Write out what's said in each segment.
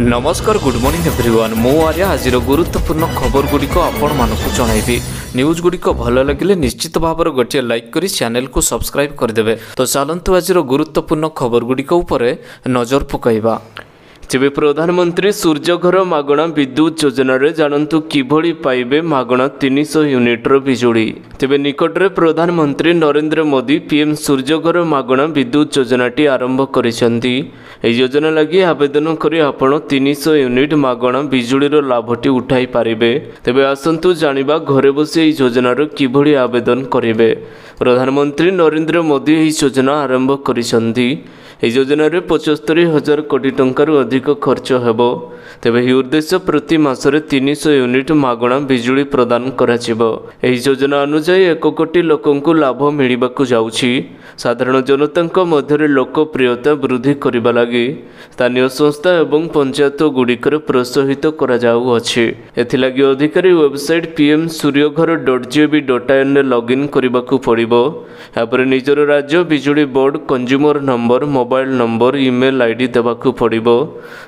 नमस्कार good morning everyone मु आर्या आज गुरुत्वपूर्ण खबर गुड़िक आपण मानक जनइबी न्यूज गुड़िक भल लगे निश्चित भाव गोटे लाइक करी चैनल को सब्सक्राइब करदे। तो चलतु आज गुरुत्वपूर्ण खबर गुड़िक नजर पकाइबा। तेबे प्रधानमंत्री सूर्यघर मागणा विद्युत योजन जानतु किभली पाइबे मागणा 300 यूनिट्र बिजुली। तेबे निकटरे प्रधानमंत्री नरेंद्र मोदी पीएम सूर्यघर मागणा विद्युत योजनाटी आरंभ करिसेंती। एही योजना लगी आवेदन करी आपण 300 यूनिट मागणा बिजुलीर लाभटी उठाई पारिबे। तेबे आसंतु जानिबा घरे बसी एही योजनार किभली आवेदन करिबे। प्रधानमंत्री नरेंद्र मोदी एही योजना आरंभ करिसेंती। एही योजनार 75,000 कोटी टंकार अधिक खर्च हेबो। तेबे ही उद्देश्य प्रति मासरे 300 यूनिट मागणा बिजुली प्रदान कराजिबो। एही योजना अनुसार 1 कोटी लोकंकु लाभ मिलिबाकु जाउछि। साधारण जनतांक मध्यरे लोकप्रियता वृद्धि करिबा लागि स्थानीय संस्था एवं पंचायत गुड़िकर प्रोत्साहित करा जाउअछि। एथिलागि अधिकारी वेबसाइट pmsuryaghar.gov.in रे लॉगिन करिबाकु पड़िबो। यापर निजर राज्य बिजुली board consumer number mobile number email ID देबाकू पड़िबो।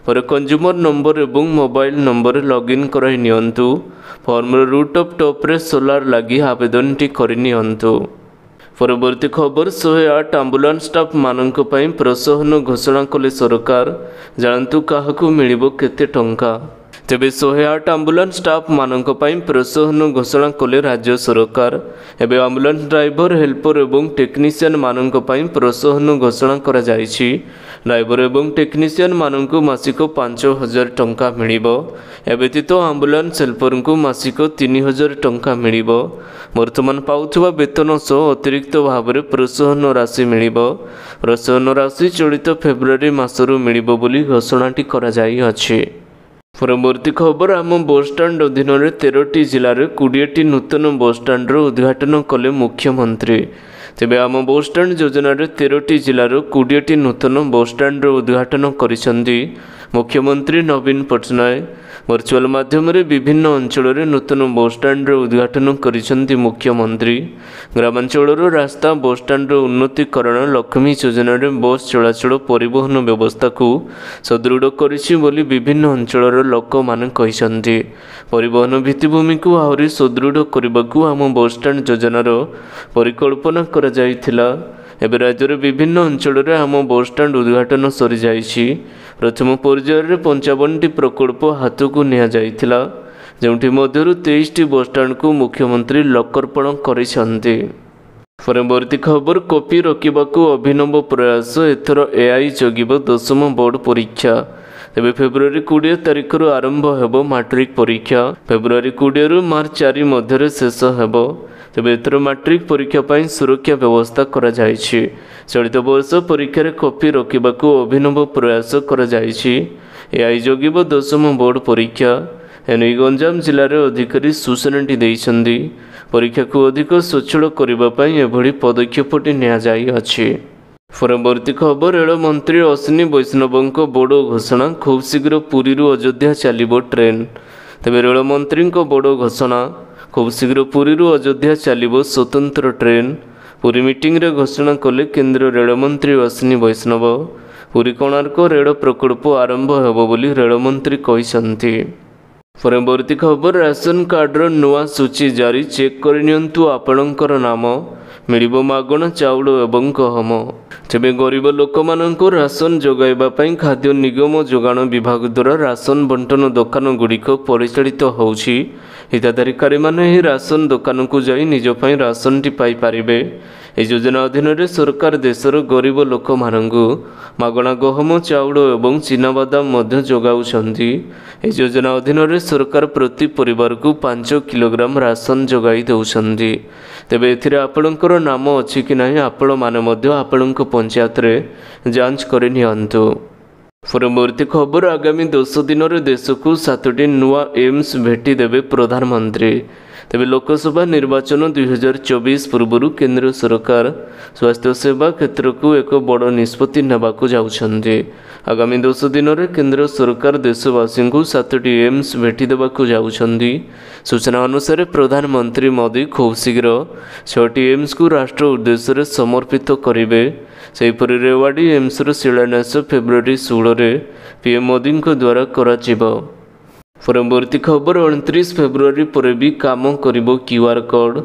पर कंज्यूमर नंबर एवं मोबाइल नंबर लॉगिन कराई नियंतु। फॉर्म रूट ऑफ टॉप रे सोलार लगी आवेदन टी करि नियंतु। परवर्ती खबर 108 एम्बुलेंस स्टाफ मानक पई प्रोत्साहन घोषणा कले सरकार। जानतु काहाकू मिलिबो केते टंका। तेबे 108 एम्बुलेंस स्टाफ मानक पई प्रोत्साहन घोषणा कले राज्य सरकार। एबे एम्बुलेंस ड्राइवर हेल्पर एवं टेक्नीशियन मानक पई प्रोत्साहन घोषणा करा जायछि। ड्राइवर एवं टेक्नीशियन मानक मासिक 5,000 टंका मिलिबो। एबेतित एम्बुलेंस हेल्पर को मासिक 3,000 टंका मिलिबो। वर्तमान पाउथुवा वेतन सह अतिरिक्त भाव में प्रोत्साहन राशि मिलिबो। प्रोत्साहन राशि चलित फेब्रुआरी मासरू मिलिबो बोली घोषणाटी करा जाई अछि। परवर्ती खबर आम बसस्टाण्ड अधीन 13टी जिले में 20टी नूतन बसस्टाण्डर उद्घाटन कले मुख्यमंत्री। तेबे आम बसस्टाण्ड योजना 13टी जिलार 20टी नूतन बसस्टाण्डर उद्घाटन करिसेंती मुख्यमंत्री नवीन पट्टनायक। वर्चुअल माध्यम रे विभिन्न अंचल में नूतन बसस्टाण्डर उद्घाटन करिसेंती मुख्यमंत्री। ग्रामांचल रास्ता बसस्टाण्डर उन्नतीकरण लक्ष्मी योजना बस चलाचल परिवहन व्यवस्था को सुदृढ़ करिछि बोली विभिन्न अंचल लोक माने कहिसेंती। परिवहन भित्तिभूमि को आहरी सुदृढ़ करबाकू आम बसस्टाण्ड योजनार परिकल्पना करा जायथिला। एबे राज्यर विभिन्न अंचल में आम बसस्टाण्ड उद्घाटन सरी जाइछि। प्रथम पर्यायर में 55टी प्रकल्प हाथ को निया जाइथिला, जोंठी मध्यरु 23टी बसस्टाण्ड को मुख्यमंत्री लोकार्पण करिसेंती। परवर्ती खबर कॉपी रोकबाकू अभिनव प्रयास। एथर एआई जगिब 10म बोर्ड परीक्षा। तेबे फेब्रुआरी 20 तारिख आरंभ हेबो मैट्रिक परीक्षा। फेब्रुआरी 20 रु मार्च 4 मध्य शेष हेबो। तेबे एथर मैट्रिक परीक्षा पाई सुरक्षा व्यवस्था करा जायछि। चलित वर्ष परीक्षा रे कॉपी रोकबाकू अभिनव प्रयास करा जायछि। एआई जगिब 10म बोर्ड परीक्षा। एने गंजाम जिले में अधिकारी सूचनाटी देइछन्ती। परीक्षा को अधिक स्वच्छल करबा पाई एभली पदक्षेपटी निया जाई अछि। परवर्ती खबर रेल मंत्री अश्विनी वैष्णव बड़ घोषणा। खूब शीघ्र पुरी अयोध्या चलिबो ट्रेन। तेबे रेल मंत्री बड़ घोषणा। खूब शीघ्र पुरी अयोध्या चलिबो स्वतंत्र ट्रेन। पुरी मीटिंग रे घोषणा कले केंद्र रेल मंत्री अश्विनी वैष्णव। पुरी कोणार्क रेल प्रकल्प आरंभ हेबो बोली रेल मंत्री कहिसंती। परवर्ती खबर राशन कार्डर नुआ सूची जारी। चेक करनियंतु आपणकर नाम। मिलिबो मागणा चाउल एवं गहम। तेबे गरीब लोकमानंको राशन जोगाइबा पई खाद्य निगम जोगाण विभाग द्वारा राशन बंटन दुकान गुड़िक परिचालित होउछि। हिताधिकारी माने ही राशन दुकान को जाई निज पई राशन टी पाई पारिबे। ए योजना अधीन सरकार देशर गरीब लोक मानंगु मागणा गहम चाउल एवं चीनाबादाम मध्य जोगाउछन्ती। ए योजना अधीन सरकार प्रति परिवार को 5 किलोग्राम राशन जोगाई देउछन्ती। तेबे एथिरे आपणकर नाम अछि कि नाही आपण माने मध्य आपणक पंचायत रे जांच करि नियंतु। परवर्ती खबर आगामी 10 दिन देश को 7टी नुआ एम्स भेटी देवे प्रधानमंत्री। तेबे लोकसभा निर्वाचन 2024 पूर्व केंद्र सरकार स्वास्थ्य सेवा क्षेत्र को एक बड़ निष्पत्ति नेबाकू जाउछन्ते। आगामी 10 दिन में केंद्र सरकार देशवासी को 7टी एम्स भेटी देबाकू जाउछन्ती। सूचना अनुसार प्रधानमंत्री मोदी खूब शीघ्र 6टी एम्स को राष्ट्र उद्देश्य समर्पित करेंगे। सेहीपरि रेवाड़ी एम्स शिलान्यास फेब्रुआरी 16 पीएम मोदी द्वारा कराजिबो। परवर्ती खबर 29 फेब्रुआरी पर भी काम करिबो क्यूआर कोड।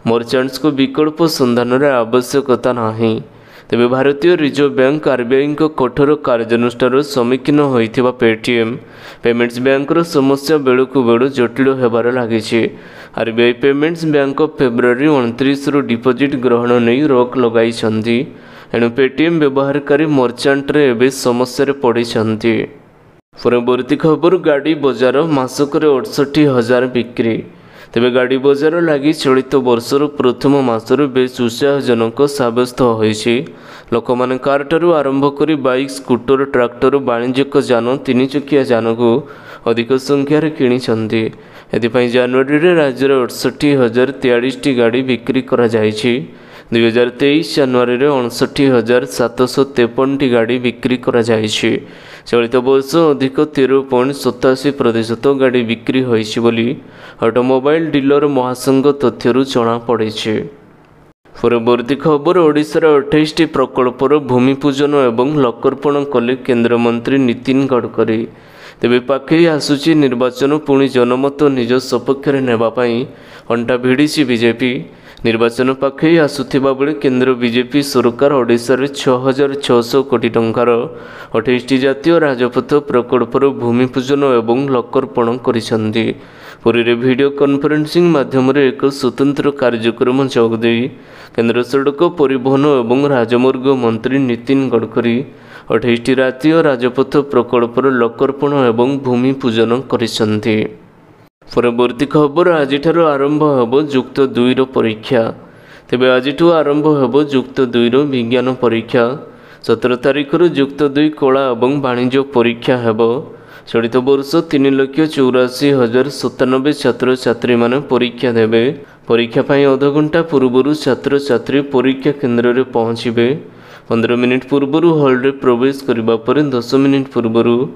मर्चेंट्स को विकल्प सन्धान आवश्यकता नाही। तेबे भारतीय रिजर्व बैंक आरबीआई कठोर कार्यानुष्ठान सम्मुखीन होइथिबा पेटीएम पेमेंट्स बैंक समस्या बेलू बेलू जटिल होबार लगी। RBI payments bank February 29 deposit ग्रहण नहीं रोक लगाई। एणु पेटीएम व्यवहारकारी मर्चेंट एवं समस्या पड़ी। परवर्ती खबर गाड़ी बजार मासक 68,000 बिक्री। तेबे गाड़ी बजार लगी चलित वर्षर प्रथम मासर बेस उत्साहजनक सब्यस्त होइछि। लोक माने कार ठारू आरंभ करी बाइक स्कूटर ट्रैक्टर वाणिज्यिक यान 3 चकिया यान को अधिक संख्यार किनिछन्ति। एथिपाई जनवरी रे राज्यर 68,043 गाड़ी बिक्री करा जाइछि। 2023 जनवरी रे 59,753 गाड़ी बिक्री करा जाइछि। चलित वर्ष अधिक 13.87% गाड़ी बिक्री होइछि बोली ऑटोमोबाइल डीलर महासंघ तथ्यरू जना पड़े। परवर्ती खबर ओडिशार 28टी प्रकल्पर भूमिपूजन एवं लोकार्पण कले केंद्रमंत्री नितिन गडकरी। तेबे पाखे आसुची निर्वाचन पुणी जनमत निज सपक्ष नेबापाई अंटा भिड़ी बीजेपी। निर्वाचन पाखे आसुथिबा बेले केंद्र बीजेपी सरकार ओडिशार 6,600 कोटी टंकार 28टी जातीय राजपथ प्रकल्पर भूमिपूजन एवं लोकार्पण करिसेंती। पुरी रे वीडियो कॉन्फ्रेंसिंग माध्यम एक स्वतंत्र कार्यक्रम जोगदे केंद्र सड़क परिवहन एवं राजमार्ग मंत्री नितिन गडकरी 28टी जातीय राजपथ प्रकल्पर लोकार्पण एवं भूमिपूजन करिसेंती। परवर्ती खबर आज आरंभ होब जुक्त 2 परीक्षा। तेबे आज आरंभ होब जुक्त 2 विज्ञान परीक्षा। 17 तारिख जुक्त 2 कला और वाणिज्य परीक्षा हेब। चलित वर्ष 3,84,097 छात्र छात्री माने परीक्षा देवे। परीक्षा पाई अध घंटा पूर्व छात्र छात्री परीक्षा केन्द्र में पहुँचे। 15 मिनिट पूर्व हॉल रे प्रवेश करने पर 10 मिनिट पूर्व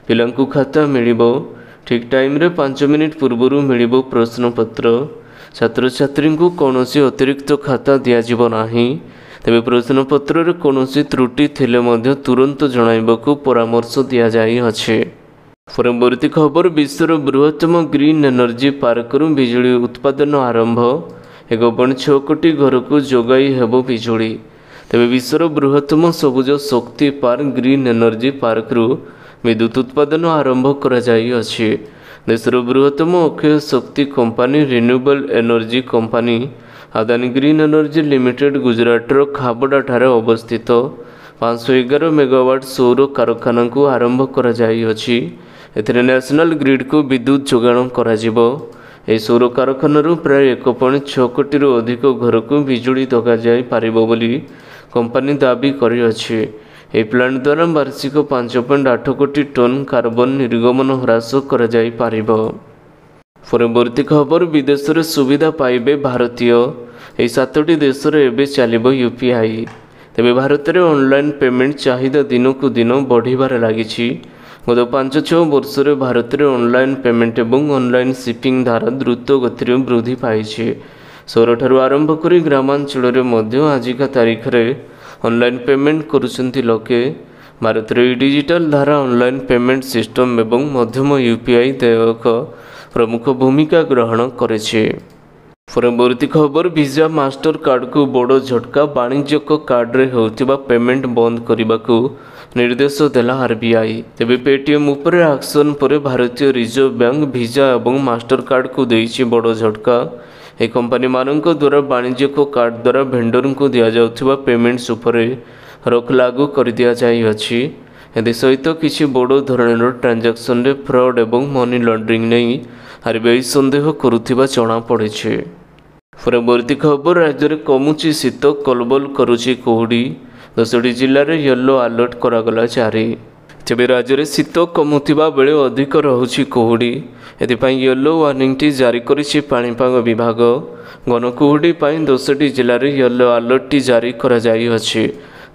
पिलांकु खाता मिलिबो। ठीक टाइम रे 5 मिनिट पूर्व मिलिबो प्रश्नपत्र। छात्र छात्री को कौनसी अतिरिक्त खाता दियाजिबो नाही। तेबे प्रश्नपत्र रे कौनसी त्रुटि थिले मध्य तुरंत जणाइबाकू परामर्श दिया जाई अछि। परवर्ती खबर विश्वर बृहत्तम ग्रीन एनर्जी पार्क बिजुली उत्पादन आरंभ। 1.6 कोटी घर को जोगाई हेबो बिजुली। तेबे विश्वर बृहत्तम सबुज शक्ति पार्क ग्रीन एनर्जी पार्क विद्युत उत्पादन आरंभ करा जाई अछि। देशर बृहत्तम अक्षय शक्ति company renewable energy company Adani green energy limited गुजरातर खाबड़ा ठारे अवस्थित 511 मेगावाट सौर कारखाना को आरंभ करा जाई अछि। एथिरे नेशनल ग्रिड को विद्युत जोगाण करा जिवो। ए सौर कारखाना प्राय 1.6 कोटी अधिक घर को बिजुली दगा जाई पारिबो बोली कंपनी दाबी करि अछि। ए प्लांट द्वारा वार्षिक 5.8 कोटी टन कार्बन निर्गमन ह्रास करा जाई पारिबो। परवर्ती खबर विदेश रे सुविधा पाइबे भारतीय। ए 7टी देश रे एबे चलिबो यूपीआई। तेबे भारत रे ऑनलाइन पेमेंट चाहिदा दिन को दिन बढ़िबार लागिछि। गत 5-6 वर्ष रे भारत रे ऑनलाइन पेमेंट एवं ऑनलाइन शिपिंग धारा द्रुत गति वृद्धि पाइछि। सहर ठारू आरंभ करी ग्रामांचल रे मध्य आजिका तारीख रे ऑनलाइन पेमेंट करुछन्ति लोके। भारत रे डिजिटल धारा ऑनलाइन पेमेंट सिस्टम एवं मध्यम यूपीआई देयक प्रमुख भूमिका ग्रहण करेছে। परवर्ती खबर वीजा मास्टर कार्ड को बड़ झटका। वाणिज्यिक कार्ड रे होतिबा पेमेंट बंद करने को निर्देश देला आरबीआई। तेबे पेटीएम उपर एक्शन पर भारतीय रिजर्व बैंक वीजा एवं मास्टर कार्ड को देइछि बड़ झटका। ए कंपनी मानक द्वारा वाणिज्यिक कार्ड द्वारा भेंडर को दिया जाउथिबा पेमेंट्स उपरे रोक लागू कर दिया जाई अछि। एदि सहित किछि बड़ धरणर ट्रांजैक्शन रे फ्रॉड एवं मनी लॉन्ड्रिंग नहीं आरबीआई संदेह करुथिबा जଣା पड़िछि। परवर्ती खबर राज्य में कमुची शीत कलबल करुछि कुहुड़ी। 10टी जिले में येलो अलर्ट करागला जारी। तेबे राज्य में शीत कमुवा बेले अधिक रहुछि कुहुड़ी एथिपाई येलो वार्निंगटी जारी करिछि पाणीपाग विभाग। घन कुहुड़ी 10टी जिले में येलो अलर्ट जारी करा जाई अछि।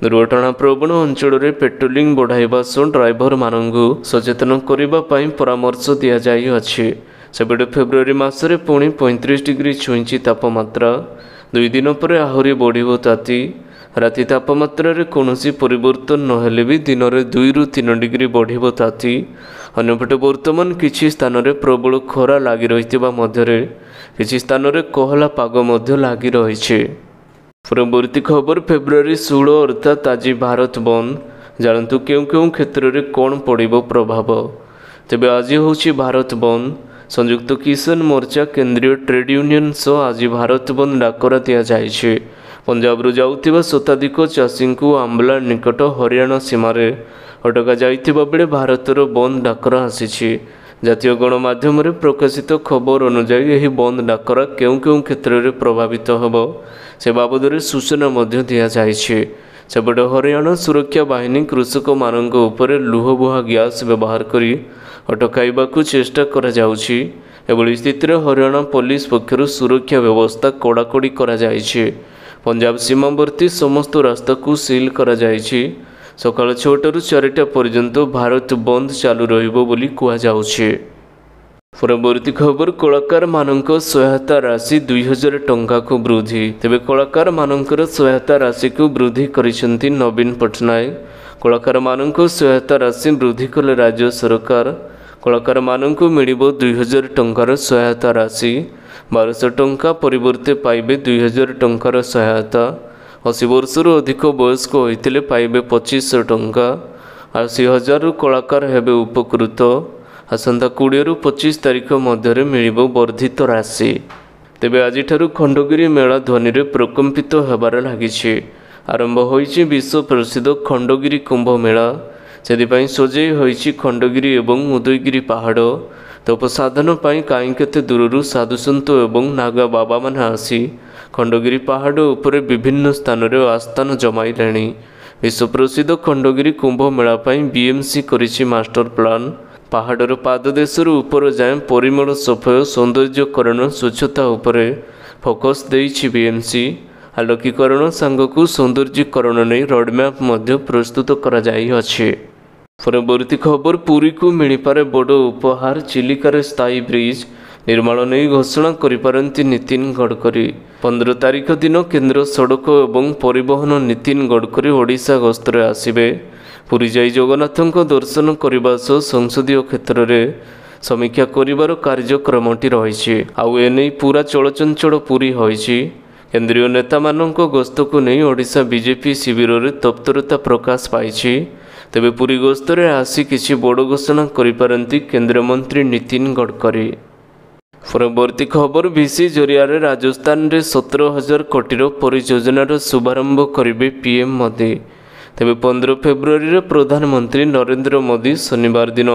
दुर्घटना प्रवण अंचल में पेट्रोलिंग बढ़ाइबा सह ड्राइवर मानू सचेतन करने परामर्श दि जाई अछि। सेबडे फेब्रुआरी मासरे पुणी 35 डिग्री छुईंची तापमात्रा। 2 दिन पर आहरी बढ़िबो ताती। राति तापमात्रा रे कोनोसी परिवर्तन नहेले भी दिन में 2 ରୁ 3 डिग्री बढ़िबो ताती। अन्यपटे वर्तमान किछि स्थान रे प्रबल खरा लागि रहितिबा मध्यरे किछि स्थान रे कोहला पाग मध्य लागि रहिछि। परवर्ती खबर फेब्रुआरी 16 अर्थात आज भारत बंद। जानतु केउं केउं क्षेत्र रे कोन पड़िबो प्रभाव। तेबे आज होछि भारत बंद। संयुक्त किसान मोर्चा केंद्रीय ट्रेड यूनियन सह आज भारत बंद डाकरा दिया जाइछे। पंजाब रु जाउथिबा शताधिक चाषी को आंबला निकट हरियाणा सीमार अटका जाइथिबा बेले भारतर बंद डाकरा आसीछि। जातीय गणमाध्यम प्रकाशित खबर अनुसार यह बंद डाकरा केउं केउं क्षेत्र में प्रभावित होब से बाबद सूचना दि जाइछे। सेपटे हरियाणा सुरक्षा बाहिनी कृषक मानक उपरे लुहबुहा गैस व्यवहार करी अटकाइबाकू चेष्टा करा जाउछि। एभली स्थिति में हरियाणा पुलिस पक्षर सुरक्षा व्यवस्था कड़ाकड़ी करा जाइछे। पंजाब सीमावर्ती समस्त रास्ता को सील करा जाइछी। सकाल 6टा ରୁ 4टा पर्यंत भारत बंद चालू रहिबो बोली कुआ जाउछे। परवर्ती खबर कलाकार मानक सहायता राशि 2000 टंका को वृद्धि। तेबे कलाकार मानकर सहायता राशि को वृद्धि करिसेंती नवीन पटनायक। कलाकार मानक सहायता राशि वृद्धि कले राज्य सरकार। कलाकार मानक मिलिबो 2000 टंकार सहायता राशि। 1200 टंका परिवर्ते पाइबे 2000 टंकार सहायता। 80 वर्षर अधिक वयस्क होइतिले पाइबे 2500 टंका। 80,000 कलाकार हेबे उपकृत। आसंता 20 ରୁ 25 तारीख मध्य मिलिबो वर्धित राशि। तेबे आजिठारु खंडगिरी मेला ध्वनि रे प्रकम्पित हेबार लागिछि। आरंभ होइछि विश्व प्रसिद्ध खंडगिरी कुंभ मेला। सेदिपाई सजै होइछि खंडगिरी एवं उदयगिरी पहाड़। तपसाधन पाई काई केते दूररू साधुसंत एवं नागा बाबा माने आसी खंडगिरी पहाड़ उपरे विभिन्न स्थान रे आस्थान जमाइलेणी। विश्व प्रसिद्ध खंडगिरी कुंभ मेला पाई बीएमसी करिछि मास्टर प्लान। पहाड़र पाददेशर ऊपर जाए परिमल सफाई सौंदर्यकरण स्वच्छता उपरे फोकस देइछि बीएमसी। आलोकीकरण सांगकु सौंदर्यकरण नहीं रोडमैप मध्य प्रस्तुत करा जाई अछि। परवर्ती खबर पुरी को मिलिपारे बड़ उपहार चिलिकार स्थायी ब्रिज निर्माण नहीं घोषणा करिपारंती नितिन गडकरी। 15 तारीख दिन केंद्र सड़क एवं परिवहन नितिन गडकरी ओडिशा गस्तरे आसिबे। पुरी जाई जगन्नाथଙ୍କ दर्शन करने सह संसदीय क्षेत्र में समीक्षा करिवार कार्यक्रमटी रही। आउ एने पूरा चलचंचल पुरी होइछि। केंद्रीय नेता मानक गस्त को नहीं ओडिशा बीजेपी शिविर में तत्परता प्रकाश पाई। तेबे पुरी गस्तरे आसी किछि बड़ घोषणा करिपारंती केंद्रमंत्री नितिन गडकरी। परवर्ती खबर भिसी जरिया राजस्थान रे 17,000 कोटी परियोजनार शुभारंभ करिबे पीएम मोदी। तेबे 15 फेब्रुआरी रे प्रधानमंत्री नरेंद्र मोदी शनिवार दिन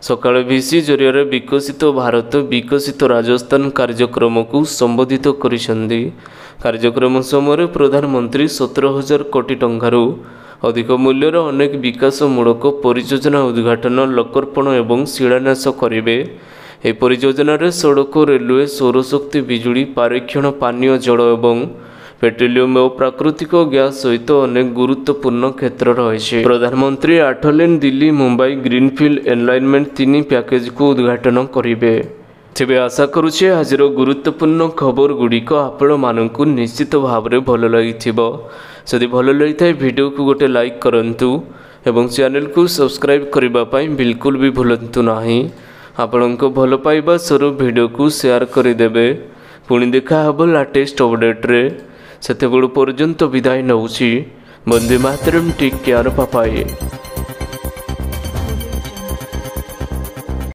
सकाळे भिसी जरिया विकसित भारत विकसित राजस्थान कार्यक्रम को संबोधित करिसेंती। कार्यक्रम समय प्रधानमंत्री 17,000 कोटी टंकारु अधिक मूल्यर अनेक विकासमूलक परियोजना उद्घाटन लोकार्पण एवं शिलान्यास करिबे। ए परियोजनार सड़क रेलवे सौरशक्ति बिजुली पारेक्षण पानीय जल एवं पेट्रोलियम और प्राकृतिक गैस सहित अनेक गुरुत्वपूर्ण क्षेत्र रही। प्रधानमंत्री 8 lane Delhi Mumbai greenfield alignment 3 package को उद्घाटन करेंगे। तेबे आशा करुचे आज गुरुत्वपूर्ण खबर गुड़िक आपण मानक निश्चित भाव में भल लगी। जदि भल लगी था वीडियो को गोटे लाइक करंतु एवं चैनल को सब्सक्राइब करने बिल्कुल भी भूलंतु नहीं। आपणक भल पाइबा स्वरूप वीडियो को शेयर करदेवे। पुणी देखा हब लाटेस्ट अपडेट्रे। सेतेबेलु पर्यंत विदाय नौछि। वंदे मातरम। Take care. Bye bye.